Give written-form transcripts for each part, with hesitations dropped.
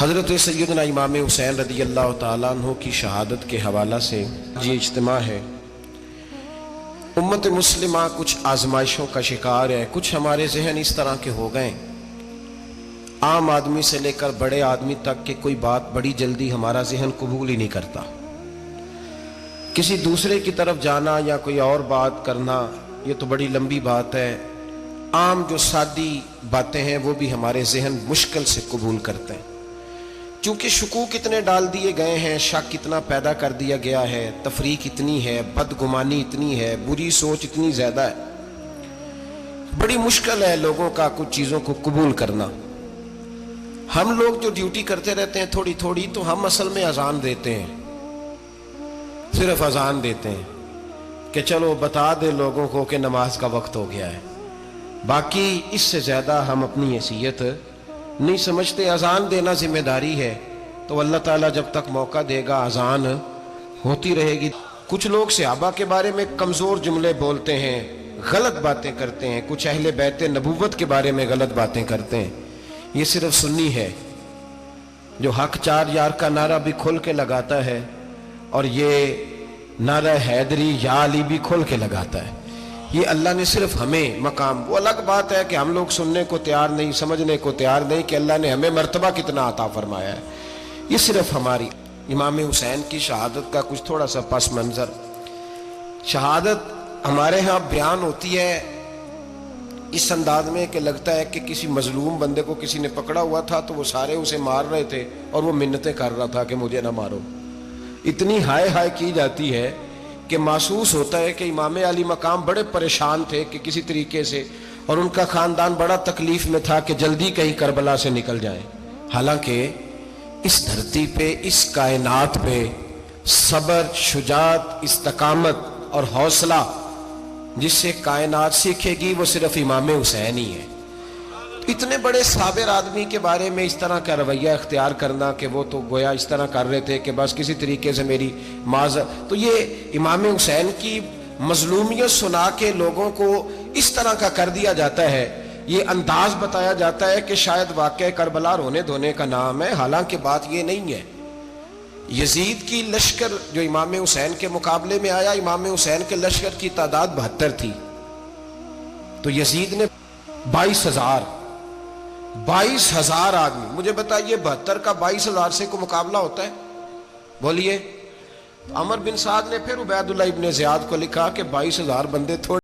हज़रत सैयदना इमाम हुसैन रज़ी अल्लाह तआला अन्हु की शहादत के हवाला से ये इज्तिमा है। उम्मत मुस्लिमा कुछ आजमाइशों का शिकार है। कुछ हमारे जहन इस तरह के हो गए, आम आदमी से लेकर बड़े आदमी तक के कोई बात बड़ी जल्दी हमारा जहन कबूल ही नहीं करता। किसी दूसरे की तरफ जाना या कोई और बात करना ये तो बड़ी लंबी बात है। आम जो सादी बातें हैं वो भी हमारे जहन मुश्किल से कबूल करते हैं, क्योंकि शकूक इतने डाल दिए गए हैं, शक इतना पैदा कर दिया गया है, तफरीक इतनी है, बदगुमानी इतनी है, बुरी सोच इतनी ज्यादा है, बड़ी मुश्किल है लोगों का कुछ चीजों को कबूल करना। हम लोग जो ड्यूटी करते रहते हैं थोड़ी थोड़ी, तो हम असल में अजान देते हैं, सिर्फ अजान देते हैं कि चलो बता दे लोगों को कि नमाज का वक्त हो गया है। बाकी इससे ज्यादा हम अपनी हैसियत नहीं समझते। अजान देना जिम्मेदारी है, तो अल्लाह ताला जब तक मौका देगा अजान होती रहेगी। कुछ लोग सहाबा के बारे में कमजोर जुमले बोलते हैं, गलत बातें करते हैं, कुछ अहले बैत नबूवत के बारे में गलत बातें करते हैं। ये सिर्फ सुन्नी है जो हक चार यार का नारा भी खोल के लगाता है, और ये नारा हैदरी या अली भी खोल के लगाता है। ये अल्लाह ने सिर्फ हमें मकाम, वो अलग बात है कि हम लोग सुनने को तैयार नहीं, समझने को तैयार नहीं कि अल्लाह ने हमें मर्तबा कितना अता फरमाया है। ये सिर्फ हमारी इमाम हुसैन की शहादत का कुछ थोड़ा सा पस मंजर। शहादत हमारे यहाँ बयान होती है इस अंदाज में कि लगता है कि किसी मजलूम बंदे को किसी ने पकड़ा हुआ था, तो वो सारे उसे मार रहे थे और वो मिन्नतें कर रहा था कि मुझे ना मारो। इतनी हाय हाय की जाती है कि महसूस होता है कि इमाम अली मकाम बड़े परेशान थे कि किसी तरीके से, और उनका खानदान बड़ा तकलीफ में था कि जल्दी कहीं करबला से निकल जाए। हालांकि इस धरती पे, इस कायनात पे सब्र, शुजात, इस्तकामत और हौसला जिससे कायनात सीखेगी वो सिर्फ इमाम हुसैन ही है। इतने बड़े साबिर आदमी के बारे में इस तरह का रवैया इख्तियार करना कि वो तो गोया इस तरह कर रहे थे कि बस किसी तरीके से मेरी माज़, तो ये इमाम हुसैन की मजलूमियत सुना के लोगों को इस तरह का कर दिया जाता है। ये अंदाज बताया जाता है कि शायद वाक़या करबला रोने धोने का नाम है, हालांकि बात ये नहीं है। यजीद की लश्कर जो इमाम हुसैन के मुकाबले में आया, इमाम हुसैन के लश्कर की तादाद 72 थी, तो यजीद ने 22,000 आदमी। मुझे बताइए 72 का 22,000 से को मुकाबला होता है? बोलिए। अमर बिन साद ने फिर उबैदुल्लाह इब्ने ज़ियाद को लिखा कि 22,000 बंदे थोड़े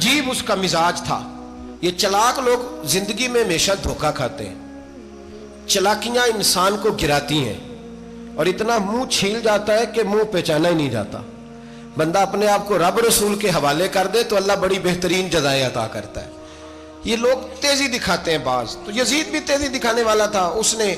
अजीब उसका मिजाज था। ये चालाक लोग जिंदगी में हमेशा धोखा खाते हैं, चालाकियां इंसान को गिराती हैं और इतना मुंह छील जाता है कि मुंह पहचाना ही नहीं जाता। बंदा अपने आप को रब रसूल के हवाले कर दे तो अल्लाह बड़ी बेहतरीन जज़ाएं अता करता है। ये लोग तेजी दिखाते हैं बाज, तो यजीद भी तेजी दिखाने वाला था। उसने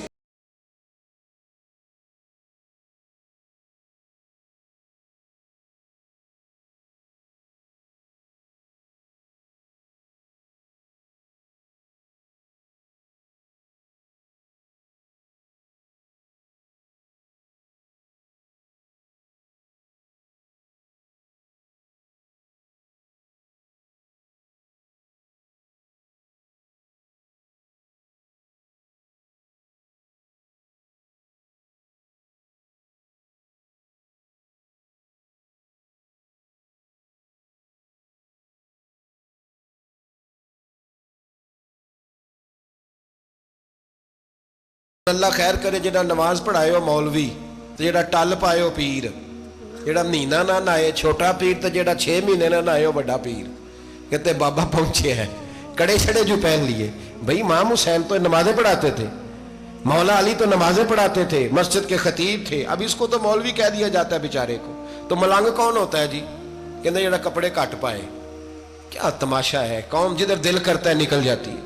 अल्लाह खैर करे, जेड़ा नमाज पढ़ाए हो मौलवी, तो जेड़ा टल पाए हो पीर, जेड़ा महीना ना नहाए छोटा पीर, तो जेड़ा 6 महीने ना नहाए हो बड़ा पीर। कहते बाबा पहुंचे हैं, कड़े छड़े जो पहन लिए। भाई इमाम हुसैन तो नमाजें पढ़ाते थे, मौला अली तो नमाजें पढ़ाते थे, मस्जिद के खतीब थे। अब इसको तो मौलवी कह दिया जाता है बेचारे को। तो मलंग कौन होता है जी? कहते जेड़ा कपड़े घट पाए। क्या तमाशा है, कौम जिधर दिल करता है निकल जाती है।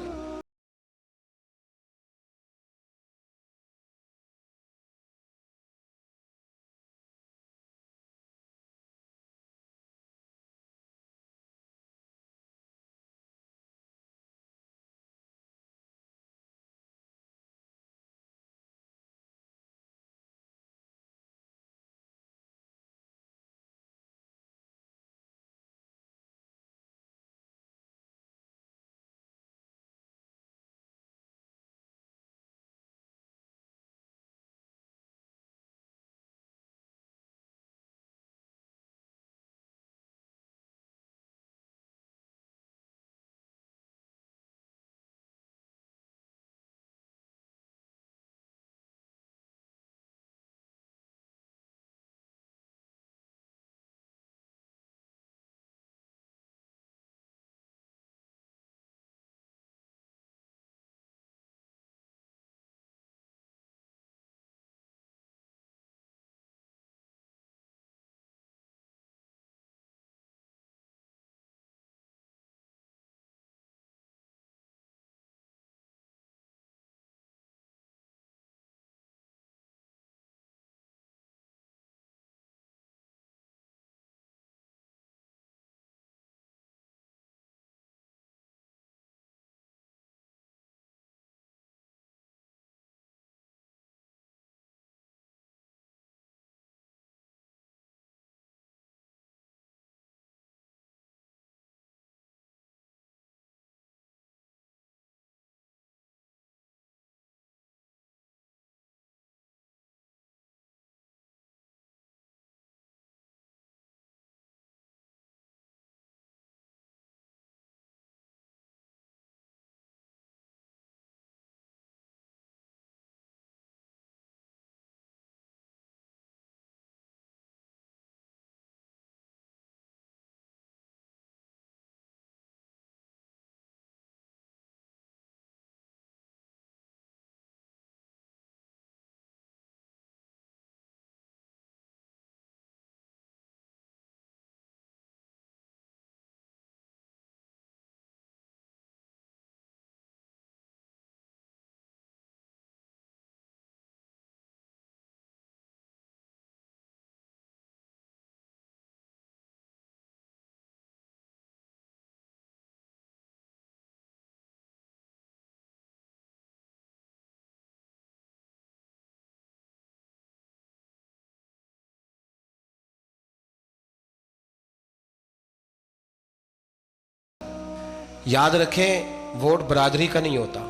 याद रखें, वोट बरादरी का नहीं होता,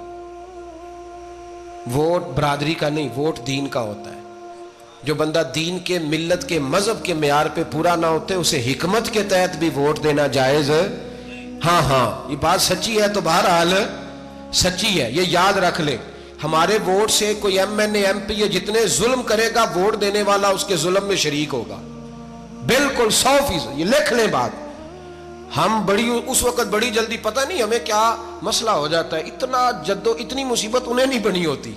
वोट बरादरी का नहीं, वोट दीन का होता है। जो बंदा दीन के, मिल्लत के, मजहब के मेयार पे पूरा ना होते, उसे हिकमत के तहत भी वोट देना जायज। हाँ हाँ, ये बात सच्ची है, तो बहरहाल सच्ची है, ये याद रख ले। हमारे वोट से कोई MNA MP जितने जुल्म करेगा, वोट देने वाला उसके जुल्म में शरीक होगा, बिल्कुल 100%। ये लिख लें बात। हम बड़ी उस वक्त बड़ी जल्दी, पता नहीं हमें क्या मसला हो जाता है, इतना जद्दो इतनी मुसीबत उन्हें नहीं बनी होती,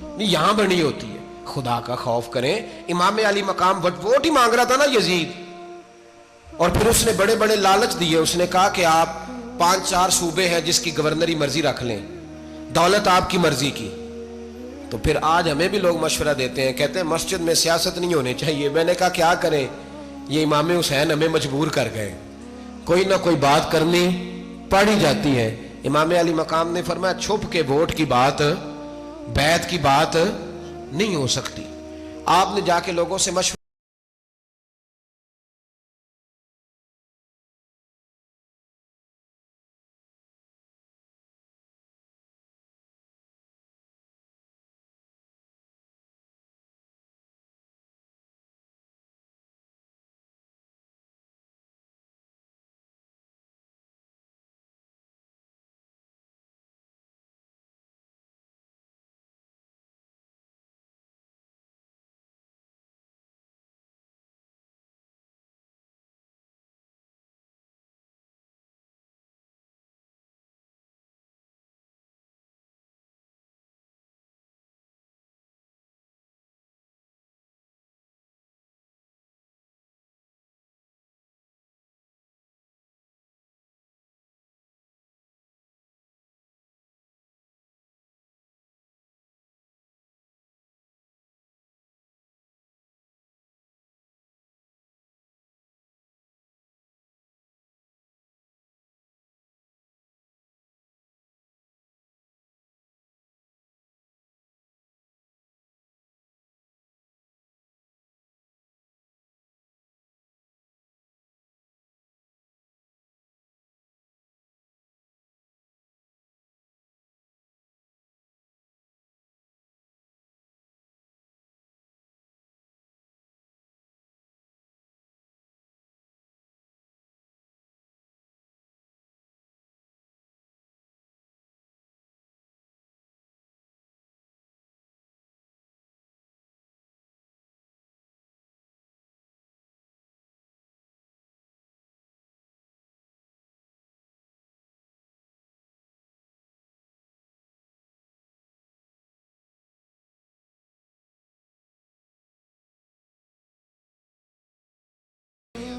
नहीं यहां बनी होती है। खुदा का खौफ करें। इमाम अली मकाम वोट ही मांग रहा था ना यजीद, और फिर उसने बड़े बड़े लालच दिए। उसने कहा कि आप 5-4 सूबे हैं जिसकी गवर्नरी मर्जी रख लें, दौलत आपकी मर्जी की। तो फिर आज हमें भी लोग मशवरा देते हैं, कहते हैं मस्जिद में सियासत नहीं होनी चाहिए। मैंने कहा क्या करें, ये इमाम हुसैन हमें मजबूर कर गए, कोई ना कोई बात करनी पड़ ही जाती है। इमाम अली मकाम ने फरमाया छुप के वोट की बात, बैत की बात नहीं हो सकती। आपने जाके लोगों से मशवरा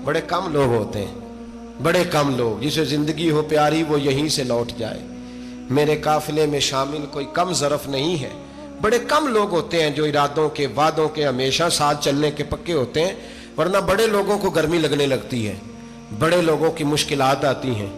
बड़े कम लोग होते हैं, बड़े कम लोग, जिसे जिंदगी हो प्यारी वो यहीं से लौट जाए। मेरे काफिले में शामिल कोई कम ज़रफ नहीं है। बड़े कम लोग होते हैं जो इरादों के, वादों के हमेशा साथ चलने के पक्के होते हैं, वरना बड़े लोगों को गर्मी लगने लगती है, बड़े लोगों की मुश्किलात आती हैं।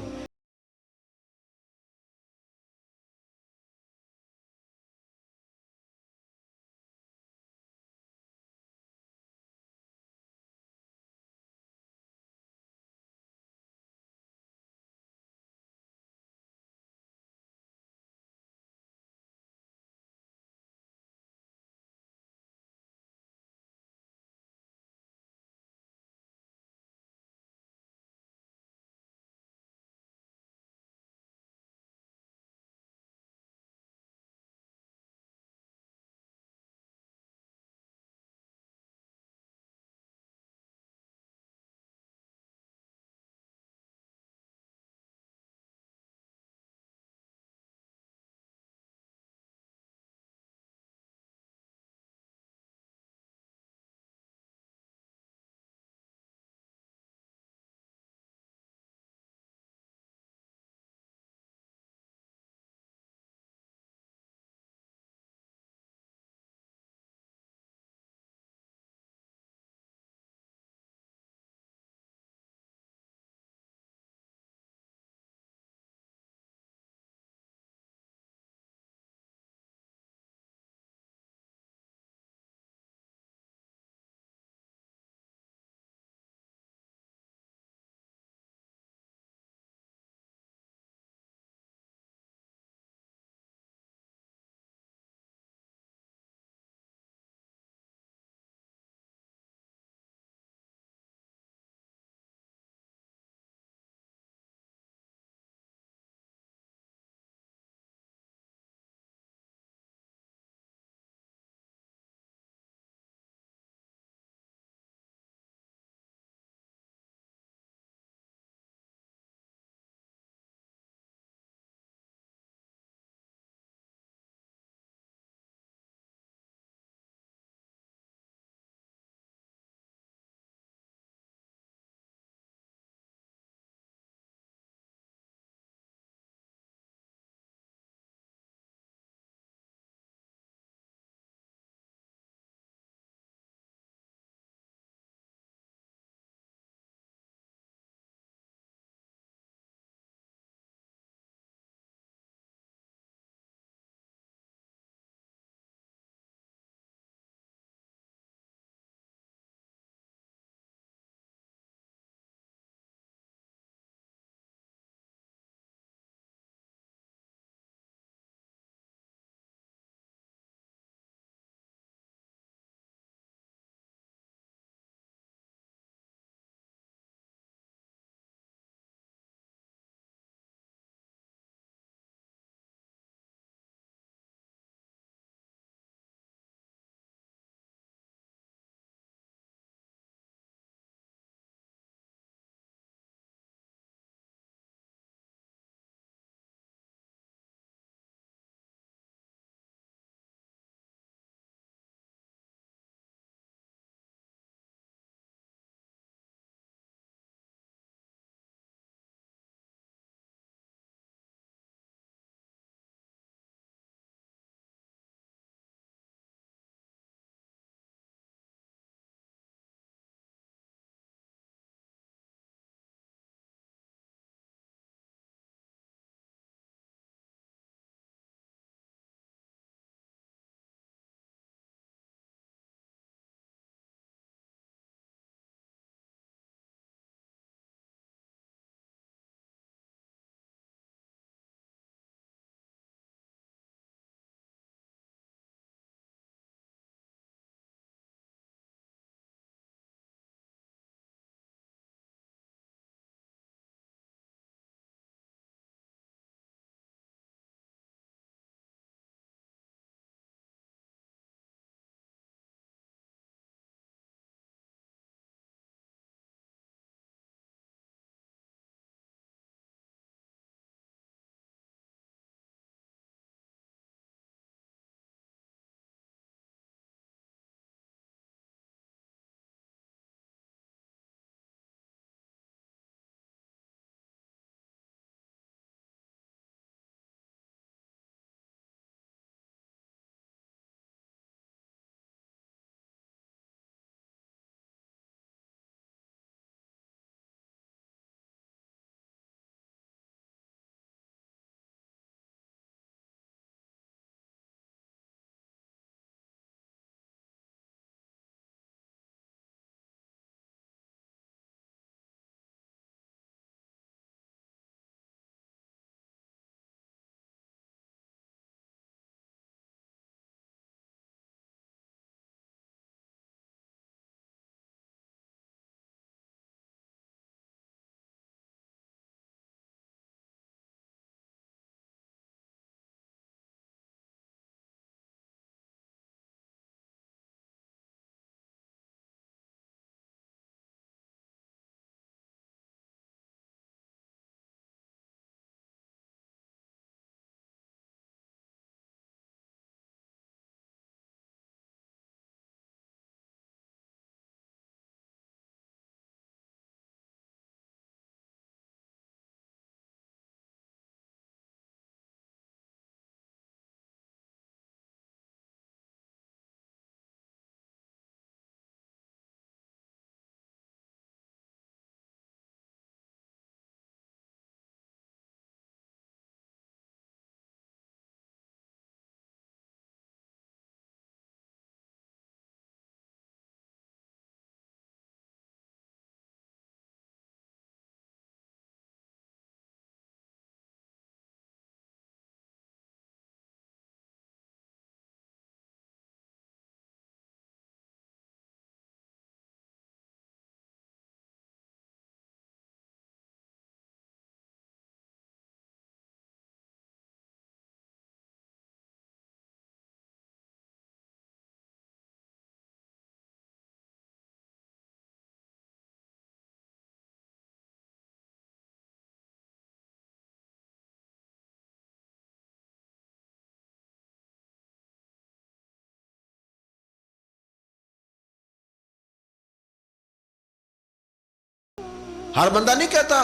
हर बंदा नहीं कहता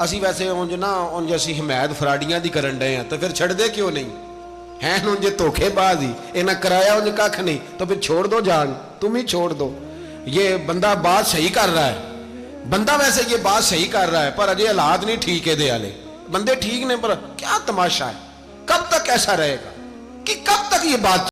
असी वैसे उंज ना उंज असी हिमायत फराडियां दी करन डे हैं, तो फिर छड़दे क्यों नहीं हैं? उंज धोखेबाज ही, इन्हें कराया उंज कख नहीं, तो फिर छोड़ दो जान, तुम ही छोड़ दो। ये बंदा बात सही कर रहा है, बंदा वैसे ये बात सही कर रहा है, पर अजय हालात नहीं ठीक है दे वाले, बंदे ठीक ने, पर क्या तमाशा है? कब तक ऐसा रहेगा कि कब तक ये बात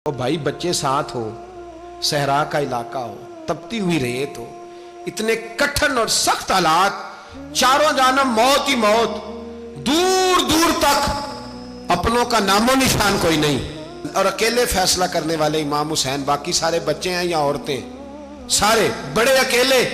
और भाई बच्चे साथ हो, सहरा का इलाका हो, तपती हुई रेत हो, इतने कठिन और सख्त हालात, चारों जानब मौत ही मौत, दूर दूर तक अपनों का नामो निशान कोई नहीं, और अकेले फैसला करने वाले इमाम हुसैन, बाकी सारे बच्चे हैं या औरतें, सारे बड़े अकेले।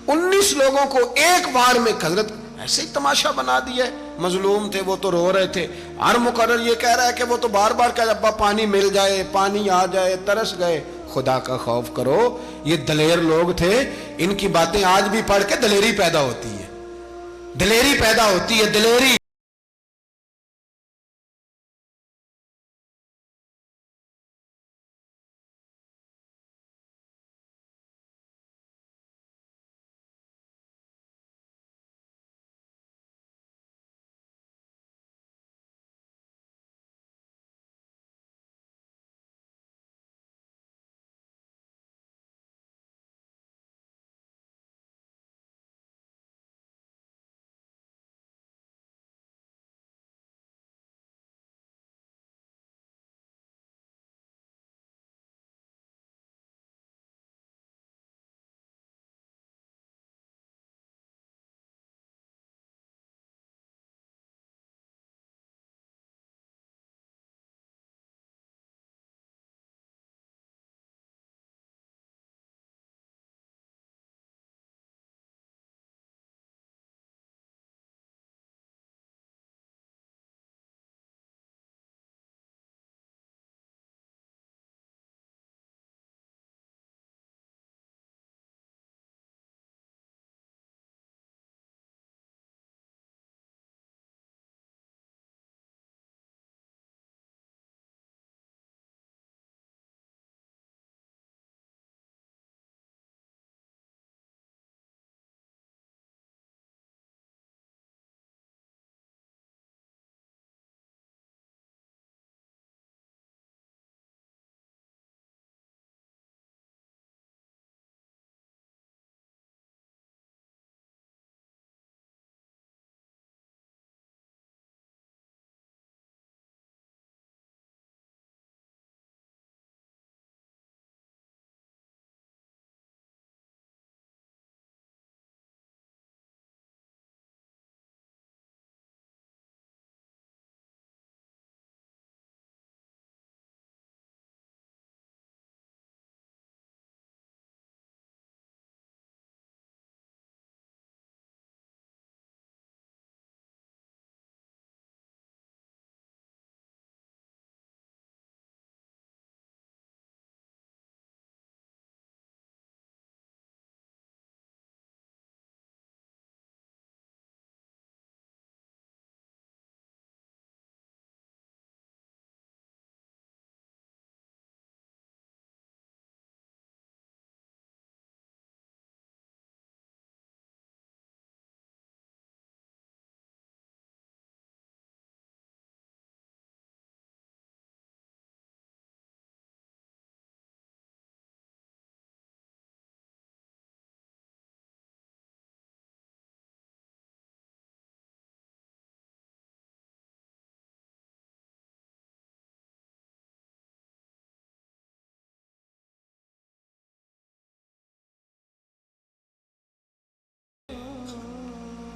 19 लोगों को एक बार में हजरत ऐसे ही तमाशा बना दिया। मजलूम थे वो तो रो रहे थे, हर मुकर्रर ये कह रहा है कि वो तो बार बार कह अब्बा पानी मिल जाए, पानी आ जाए, तरस गए। खुदा का खौफ करो, ये दलेर लोग थे, इनकी बातें आज भी पढ़ के दलेरी पैदा होती है, दलेरी पैदा होती है, दलेरी।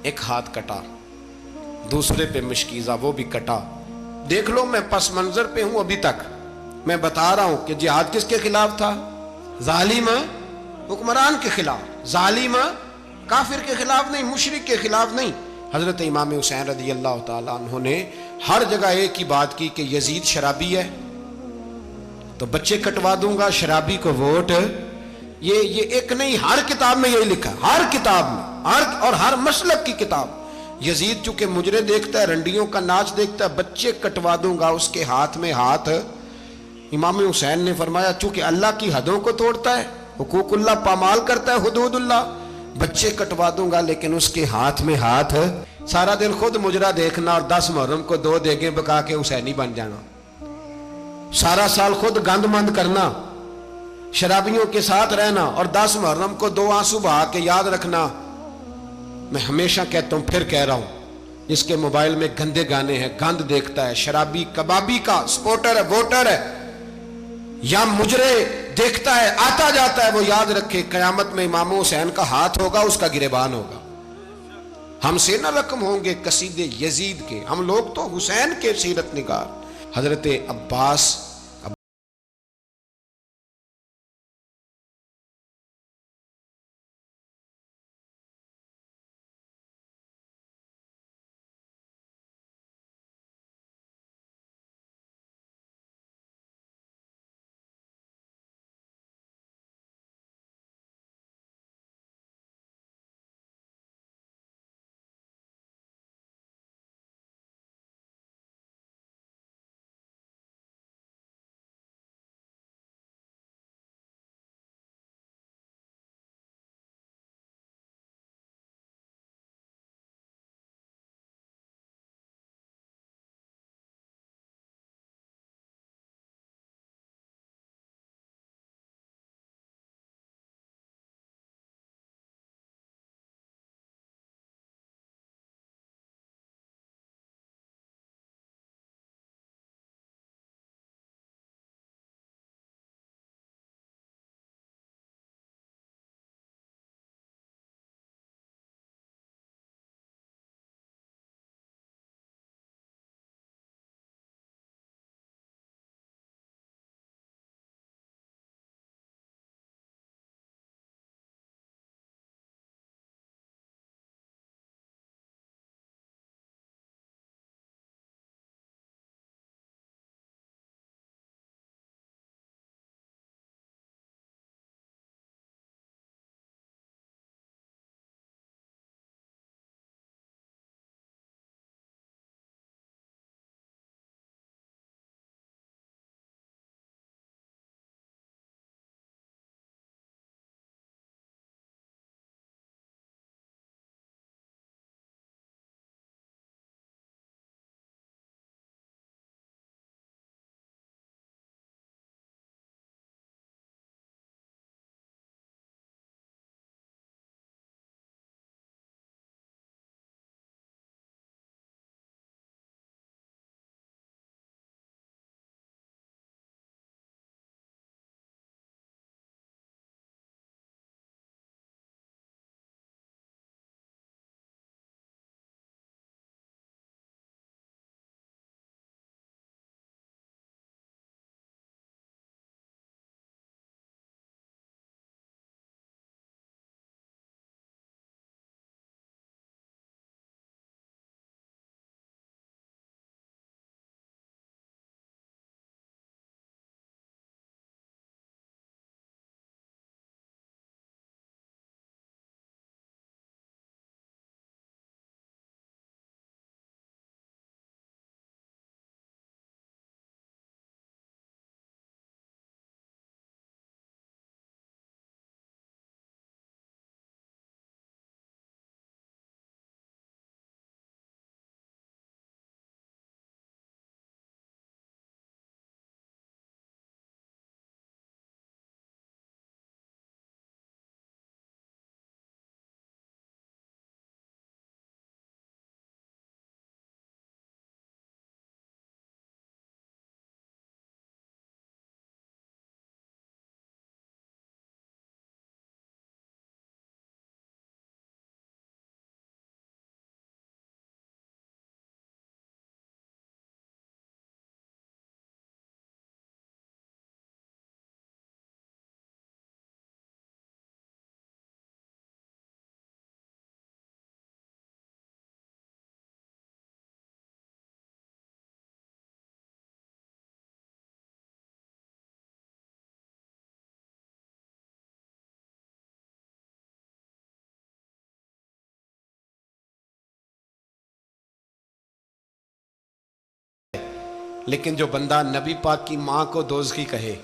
एक हाथ कटा, दूसरे पे मशकीज़ा, वो भी कटा। देख लो मैं पस मंजर पे हूं अभी तक, मैं बता रहा हूं कि जिहाद किसके खिलाफ था? जालिम हुक्मरान के खिलाफ, जालिम काफिर के खिलाफ नहीं, मुशरिक के खिलाफ नहीं। हजरत इमाम हुसैन रज़ी अल्लाह तआला अन्हु ने हर जगह एक ही बात की कि यजीद शराबी है तो बच्चे कटवा दूंगा, शराबी को वोट। ये एक नहीं, हर किताब में यही लिखा, हर किताब में, हर मसलक की किताब। यजीद चूंकि मुजरे देखता है, रंडियों का नाच देखता है, बच्चे कटवा दूंगा, उसके हाथ में हाथ। इमाम हुसैन ने फरमाया चूंकि अल्लाह की हदों को तोड़ता है, हुकूकुल्लाह पामाल करता है, हुदूदुल्लाह, बच्चे कटवा दूंगा लेकिन उसके हाथ में हाथ। सारा दिन खुद मुजरा देखना और 10 मुहर्रम को 2 देगें पका के हुसैनी बन जाना, सारा साल खुद गंदमंद करना, शराबियों के साथ रहना और 10 मुहर्रम को 2 आंसू बहा के याद रखना। मैं हमेशा कहता हूं, फिर कह रहा हूं, जिसके मोबाइल में गंदे गाने हैं, गंद देखता है, शराबी कबाबी का सपोर्टर है, वोटर है, या मुजरे देखता है, आता जाता है, वो याद रखे कयामत में इमाम हुसैन का हाथ होगा, उसका गिरेबान होगा। हमसे न रकम होंगे कसीदे यजीद के, हम लोग तो हुसैन के सीरत निगार। हजरत अब्बास लेकिन जो बंदा नबी पाक की माँ को दोज़खी कहे,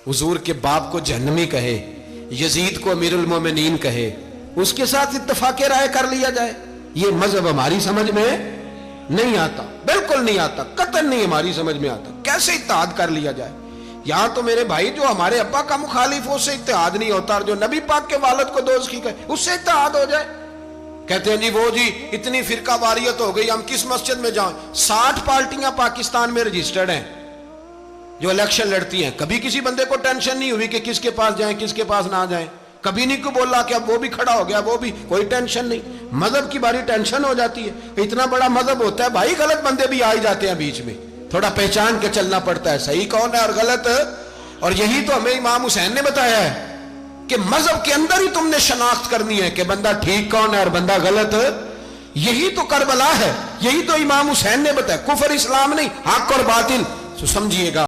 हुजूर के बाप को जहन्नमी कहे, यजीद को अमीरुल मोमिनीन कहे, उसके साथ इत्तफाक़े राय कर लिया जाए, ये मजहब हमारी समझ में नहीं आता, बिल्कुल नहीं आता, कतई नहीं हमारी समझ में आता। कैसे इत्तेहाद कर लिया जाए? यहां तो मेरे भाई जो हमारे अब्बा का मुखालिफ हो उससे इत्तेहाद नहीं होता, और जो नबी पाक के वालिद को दोज़खी कहे उससे इत्तेहाद हो जाए। कहते हैं जी वो जी इतनी फिरका वारियत हो गई, हम किस मस्जिद में जाएं? 60 पार्टियां पाकिस्तान में रजिस्टर्ड हैं जो इलेक्शन लड़ती हैं। कभी किसी बंदे को टेंशन नहीं हुई कि किसके पास जाएं किसके पास ना जाएं। कभी नहीं को बोला कि अब वो भी खड़ा हो गया, वो भी, कोई टेंशन नहीं। मजहब की बारी टेंशन हो जाती है। इतना बड़ा मजहब होता है भाई, गलत बंदे भी आ ही जाते हैं बीच में, थोड़ा पहचान के चलना पड़ता है सही कौन है और गलत। और यही तो हमें इमाम हुसैन ने बताया है कि मजहब के अंदर ही तुमने शनाख्त करनी है कि बंदा ठीक कौन है और बंदा गलत। यही तो करबला है, यही तो इमाम हुसैन ने बताया। कुफर इस्लाम नहीं, हक और बातिल। तो समझिएगा।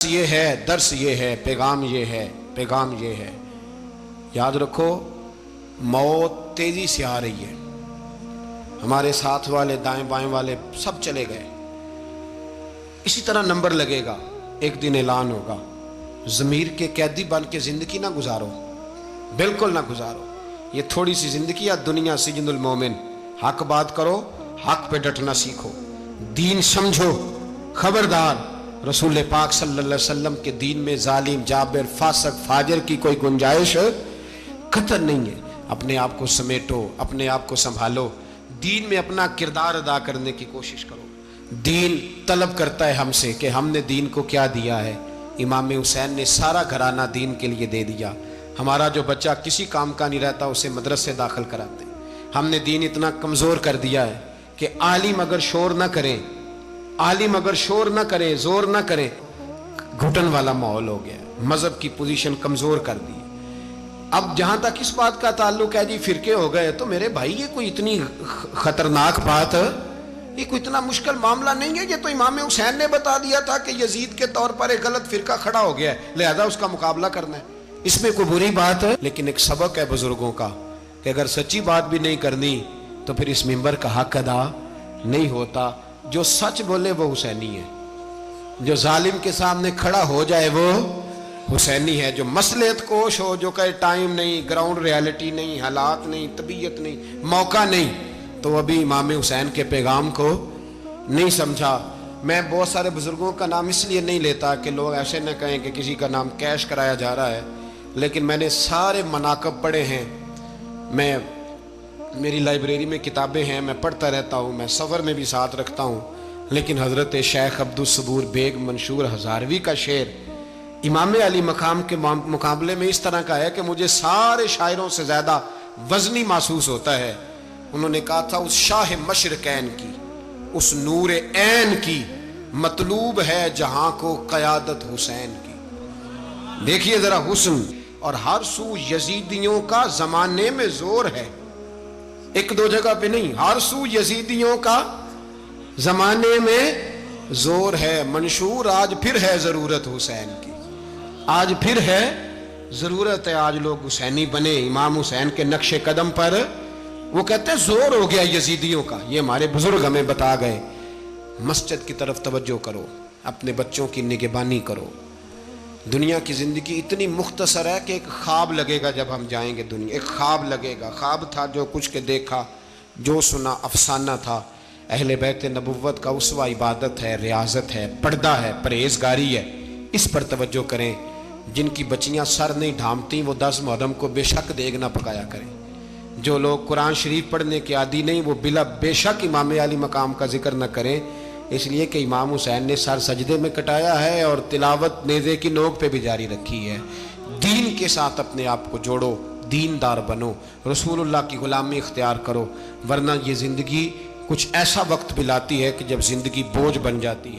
ये है दर्स, ये है पैगाम, ये है पैगाम, ये है। याद रखो मौत तेजी से आ रही है। हमारे साथ वाले दाएं बाएं वाले सब चले गए। इसी तरह नंबर लगेगा, एक दिन ऐलान होगा। ज़मीर के कैदी बन के जिंदगी ना गुजारो, बिल्कुल ना गुजारो। ये थोड़ी सी जिंदगी या दुनिया सिजनुल मोमिन। हक बात करो, हक पे डटना सीखो, दीन समझो। खबरदार, रसूल पाक सल्लल्लाहु अलैहि वसल्लम के दीन में जालिम, जाबिर, फासक, फाजिर की कोई गुंजाइश खतर नहीं है। अपने आप को समेटो, अपने आप को संभालो, दीन में अपना किरदार अदा करने की कोशिश करो। दीन तलब करता है हमसे कि हमने दीन को क्या दिया है। इमाम हुसैन ने सारा घराना दीन के लिए दे दिया। हमारा जो बच्चा किसी काम का नहीं रहता उसे मदरसे दाखिल कराते। हमने दीन इतना कमज़ोर कर दिया है कि आलिम अगर शोर ना करें, आलिम अगर शोर ना करे, जोर ना करे, घुटन वाला माहौल हो गया। मजहब की पोजीशन कमजोर कर दी। अब जहां तक इस बात का ताल्लुक है जी फिरके हो गए, तो मेरे भाई ये कोई इतनी खतरनाक बात है, ये कोई इतना मुश्किल मामला नहीं है। ये तो इमाम हुसैन ने बता दिया था कि यजीद के तौर पर एक गलत फिरका खड़ा हो गया है, लिहाजा उसका मुकाबला करना है। इसमें कोई बुरी बात है, लेकिन एक सबक है बुजुर्गों का कि अगर सच्ची बात भी नहीं करनी तो फिर इस मिंबर का हक अदा नहीं होता। जो सच बोले वो हुसैनी है, जो जालिम के सामने खड़ा हो जाए वो हुसैनी है। जो मसलेत कोश हो, जो कहे टाइम नहीं, ग्राउंड रियलिटी नहीं, हालात नहीं, तबीयत नहीं, मौका नहीं, तो अभी इमाम हुसैन के पैगाम को नहीं समझा। मैं बहुत सारे बुजुर्गों का नाम इसलिए नहीं लेता कि लोग ऐसे न कहें कि किसी का नाम कैश कराया जा रहा है, लेकिन मैंने सारे मनाकब पढ़े हैं। मेरी लाइब्रेरी में किताबें हैं, मैं पढ़ता रहता हूँ, मैं सफ़र में भी साथ रखता हूँ। लेकिन हज़रत शेख अब्दुस सबूर बेग मंशूर हज़ारवी का शेर इमाम अली मकाम के मुकाबले में इस तरह का है कि मुझे सारे शायरों से ज़्यादा वज़नी महसूस होता है। उन्होंने कहा था, उस शाह मशरकैन की, उस नूर ऐन की मतलूब है जहाँ को क़यादत हुसैन की। देखिए ज़रा हुस्न, और हर सू यजीदियों का ज़माने में ज़ोर है। एक दो जगह पे नहीं, हर सू यजीदियों का जमाने में जोर है मंशूर, आज फिर है जरूरत हुसैन की, आज फिर है जरूरत है, आज लोग हुसैनी बने, इमाम हुसैन के नक्शे कदम पर। वो कहते हैं जोर हो गया यजीदियों का, ये हमारे बुजुर्ग हमें बता गए। मस्जिद की तरफ तवज्जो करो, अपने बच्चों की निगहबानी करो। दुनिया की जिंदगी इतनी मुख्तसर है कि एक ख्वाब लगेगा जब हम जाएंगे दुनिया, एक ख्वाब लगेगा, ख्वाब था जो कुछ के देखा, जो सुना अफसाना था। अहले बैत नबुव्वत का उसवा इबादत है, रियाजत है, पर्दा है, परहेजगारी है, इस पर तवज्जो करें। जिनकी बच्चियां सर नहीं ढांपती वो 10 मुहर्रम को बेशक देग ना पकाया करें। जो लोग कुरान शरीफ पढ़ने के आदी नहीं वो बिला बेशक इमाम अली मकाम का जिक्र न करें, इसलिए कि इमाम हुसैन ने सर सजदे में कटाया है और तिलावत नेज़े की नोक पे भी जारी रखी है। दीन के साथ अपने आप को जोड़ो, दीनदार बनो, रसूलुल्लाह की गुलामी इख्तियार करो, वरना ये ज़िंदगी कुछ ऐसा वक्त भी लाती है कि जब ज़िंदगी बोझ बन जाती है।